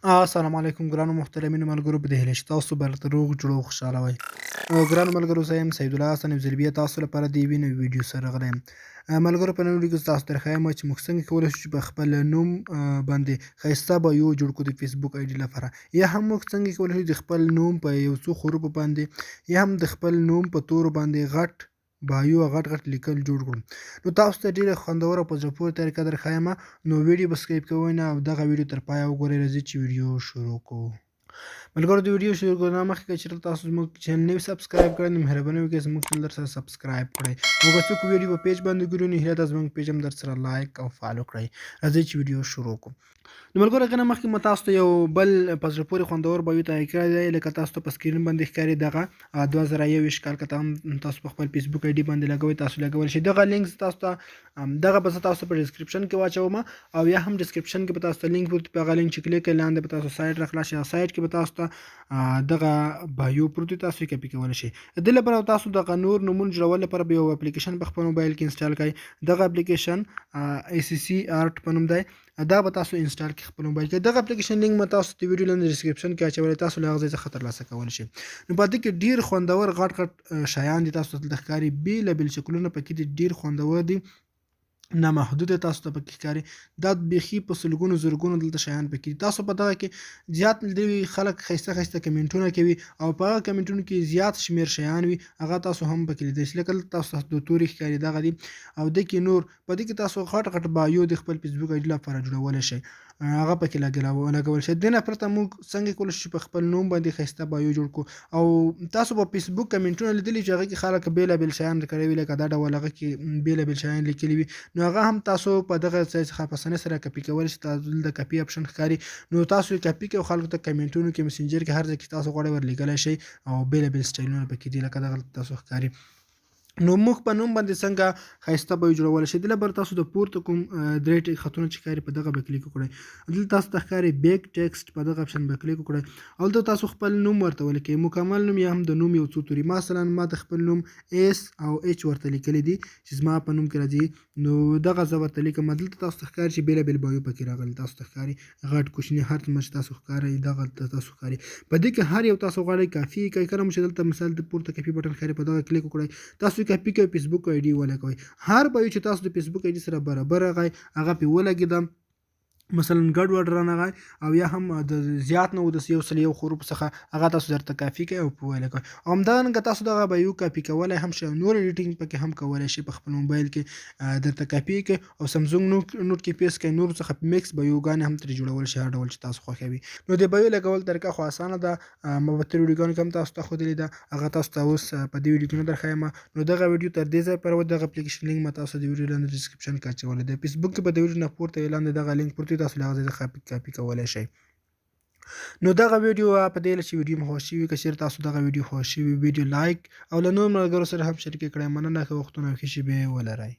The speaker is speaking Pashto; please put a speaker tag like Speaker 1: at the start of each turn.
Speaker 1: السلام علیکم ګرانو محترمینو ملګرو په دې هیله چې تاسو به تل روغ جوړ او خوشحاله وئ. ګرانو ملګرو زه یم سید الله حسن یو ځل بیا تاسو لپاره د یوې نوې ویډیو سره راغلی یم. ملګرو په نن ویډیو کې تاسو ته درښایم چې موږ څنګه کولی شو چې په خپل نوم باندې ښایسته بایو جوړ کړو د فیسبوک آی ډي لپاره، یا هم موږ څنګه کولی شو د خپل نوم په یو څو حروفو باندې یا هم د خپل نوم په تورو باندې غټ بایو غټ لیکل جوړ کړو. نو تاسو ته ډېره خوندوره او په زړه پورې طریقه درښایم. نو ویډیو به سکیپ کوئ نه او دغه ویډیو تر پایه وګورئ. راځئ چې ویډیو شروع کړو. ملګرو د ویډیو شروع کولو نه مخکې که چېرته تاسو زموږ چینل نوي سبسکرایب کړی نو مهرباني وکړئ زموږ چینل درسره سبسکرایب کړئ. او که څوک ویډیو په پیج باندې ګوري نو هیله ده زموږ پیج هم درسره لایک او فالو کړئ. راځئ چې ویډیو شروع کړو. نو ملګرو هغې نه مخکې مو تاسو ته یو بل په زړه پورې خوندور بایو تیار کړی دی، لکه تاسو ته په سکرین باندې ښکاري دغه 2021 کال که هم تاسو په خپل فیسبوک آی ډي باندې لګوئ تاسو لګولی شئ. دغه لینک تاسو ته دغه به زه تاسو په ډسکرپشن کې واچوم او یا هم ډسکرپشن کې به تاسو ته لینک پروت وي. په هغه لینک چې کلیک کړئ لاندې به تاسو سایټ راخلاص شي. سایټ کې به تاسو ته دغه بایو پروت وي، تاسو یې کپي کولی شئ. د دې لپاره تاسو دغه نور نومونه جوړولو لپاره به یو اپلیکیشن په خپل موبایل کې انسټال کړئ. دغه اپلیکیشن ACC آرټ په نوم دی. دا به تاسو انسټال کړئ خپل موبایل کې. دغه اپلیکیشن لینک به تاسو د ویډیو لاندې ډسکرپشن کې اچولی، تاسو له هغه ځای څخه ترلاسه کولی شئ. نو په دې کې ډېر خوندور غټ شیان دي تاسو ته دلته ښکاري، بېلابېل شکلونه پکې دي، ډېر خوندور دي، نامحدوده تاسو ته پکې ښکاري. دا بیخي په سلګونو زرګونو دلته شیان پکې دي. تاسو په دغه کې زیات لیدلي خلک ښایسته کمنټونه کوي او په هغه کمنټونو کې زیات شمېر شیان وي، هغه تاسو هم پکې لیدلی شئ. لکه تاسو ته د تورې ښکاري دغه دي او دې کې نور په دې کې تاسو غټ بایو د خپل فیسبوک آی ډي لپاره جوړولی شئ، هغه پکې لګولی شئ. دې نه پرته موږ څنګه کولی شو چې په خپل نوم باندې ښایسته بایو جوړ کړو. او تاسو په فیسبوک کمنټونه لیدلي چې هغه کې خلک بېلابېل شیان کړي وي، لکه دا ډول هغه کې بېلابېل شیان لیکلي وي، نو هغه هم تاسو په دغه ځای څخه په اسانۍ سره کپي کولی شئ. تاسو دلته کپي اپشن ښکاري، نو تاسو یې کپي کړئ او خلکو ته کمنټونو کې مسنجر کې هر ځای کې تاسو غواړئ ورلیږلی شئ او بېلابېل سټایلونه پکې دي لکه دغه تاسو ښکاري. نو موږ په نوم باندې څنګه ښایسته بایو جوړولی شئ، دې لپاره تاسو د پورته کوم درې خطونه چې ښکاري په دغه به کلیک وکړئ. دلته تاسو ته ښکاري بیک ټیکسټ، په دغه اپشن به کلیک وکړئ او دلته تاسو خپل نوم ورته ولیکئ، مکمل نوم یا هم د نوم یو څو توري. مثلا ما د خپل نوم S او H ورته لیکلی دي چې زما په نوم کې راځي، نو دغه زه ورته لیکم. دلته تاسو ته ښکاري چې بېلابېل بایو پکې راغلي، تاسو ته ښکاري غټ کوچني هر څومره چې تاسو ښکاري دغه تاسو ښکاري. په دې کې هر یو تاسو غواړئ کافي کوئ. کله مو چې دلته مثال د پورته کپي بټن ښکاري په دغه کلیک وکړئ، تاسو یې کپي کوئ، فیسبوک آی ډي ولګوئ. هر بایو چې تاسو د فیسبوک آی ډي سره برابر راغی هغه پې ولګېده، مثلا ګډوډ رانغی او یا هم د زیات نه و د 101 حروفو څخه هغه تاسو درته کافي کوئ او په ولیکئ. او همدارنګه تاسو دغه بایو کاپي کولی هم شئ او نور ایډیټینګ پکې هم کولی شئ. په خپل موبایل کې درته کاپي کړئ او سمسونګ نوټ کې پیسټ کړئ، نورو څخه میکس بایوګانې هم ترې جوړولی شئ هر ډول چې تاسو خوښوي. نو د بایو لګول طریقه خو اسانه ده، ما په تېرو ویډیوګانو کې هم تاسو ته ښودلې ده، هغه تاسو ته اوس په دې ویډیو کې نه درښایم. نو دغه ویډیو تر دې ځایه پورې دغه اپلیکیشن لینک ما تاسو ته د ویډیو لاندې ډسکرپشن کې اچولی دی. فیسبوک کې به د ویډیو نه پورته لاندې دغه لینک پروت وي، تاسو له هغه ځای څخه کاپي کولی شئ. نو دغه ویډیو په دې هیله چې ویډیو مو خوښ شوي، که چېرې تاسو دغه ویډیو خوښ شوي ویډیو لایک او له نورو ملګرو سره هم شریکې کړئ. مننه، ښه وختونه او ښې شېبې ولرئ.